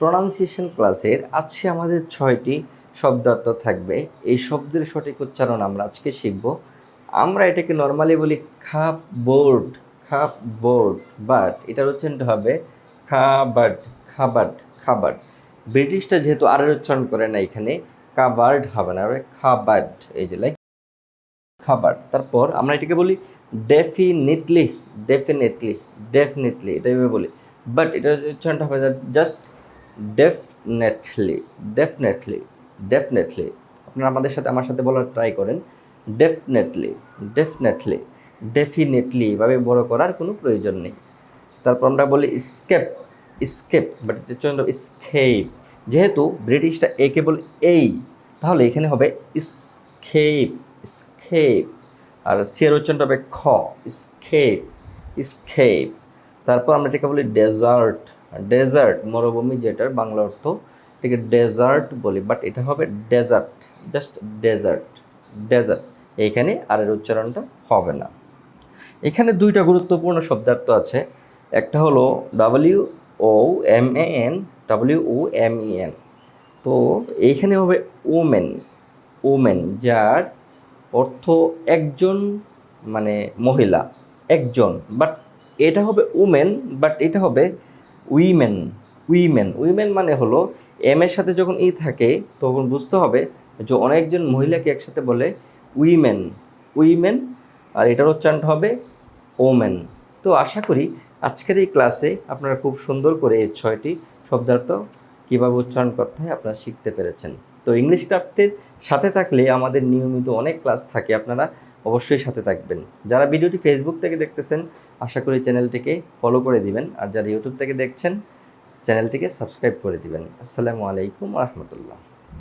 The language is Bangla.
প্রোনাউন্সিয়েশন ক্লাসের আজকে আমাদের 6টি শব্দার্থ থাকবে। এই শব্দের সঠিক উচ্চারণ আমরা আজকে শিখব। আমরা এটাকে নর্মালি বলি খাপ বোর্ড, খাপ বোর্ড, বাট এটার উচ্চারণটা হবে খাবার্ড, খাবার্ড, খাবার্ড। ব্রিটিশটা যেহেতু আরের উচ্চারণ করে না, এখানে কাবার্ড হবে না, হবে খাবার্ড, এই যে লাইক খাবার্ড। তারপর আমরা এটাকে বলি ডেফিনেটলি, ডেফিনেটলি, ডেফিনেটলি, এটা এভাবে বলি, বাট এটার উচ্চারণটা হবে জাস্ট ডেফিনেটলি, ডেফিনেটলি, ডেফিনেটলি। আপনারা আমার সাথে বলার ট্রাই করেন, ডেফিনেটলি, ডেফিনেটলি, ডেফিনেটলি, এভাবে বড় করার কোনো প্রয়োজন নেই। তারপর আমরা বলি স্কেপ, স্কেপ, বাট এটা উচ্চারণ স্কেপ। যেহেতু ব্রিটিশটা একে বলে এই, তাহলে এখানে হবে স্কেপ, স্কেপ। আর সিয়ের উচ্চারণটা হবে খ, স্কেপ, স্কেপ। তারপর আমরা এটাকে বলি ডেজার্ট, ডেজার্ট, মরুভূমি, যেটার বাংলা অর্থ এটাকে ডেজার্ট বলি, বাট এটা হবে ডেজার্ট, জাস্ট ডেজার্ট, ডেজার্ট। এইখানে আর এর উচ্চারণটা হবে না। এখানে দুইটা গুরুত্বপূর্ণ শব্দার্থ আছে। একটা হলো WOMAN, WOMEN। তো এইখানে হবে ওমেন, ওমেন, যার অর্থ একজন, মানে মহিলা, একজন, বাট এটা হবে উমেন, বাট এটা হবে উইমেন, উইমেন। উইমেন মানে হলো এম এর সাথে যখন ই থাকে তখন বুঝতে হবে যে অনেকজন মহিলাকে একসাথে বলে উইমেন, উইমেন। আর এটার উচ্চারণটা হবে ওমেন। তো আশা করি আজকের এই ক্লাসে আপনারা খুব সুন্দর করে এই 6টি শব্দার্থ কীভাবে উচ্চারণ করতে হয় আপনারা শিখতে পেরেছেন। তো ইংলিশ ক্রাফটের সাথে থাকলে আমাদের নিয়মিত অনেক ক্লাস থাকে, আপনারা অবশ্যই সাথে থাকবেন। যারা ভিডিওটি ফেসবুক থেকে দেখতেছেন আশা করি চ্যানেলটিকে ফলো করে দিবেন, আর যারা ইউটিউব থেকে দেখছেন চ্যানেলটিকে সাবস্ক্রাইব করে দিবেন। আসসালামু আলাইকুম রহমতুল্লাহ।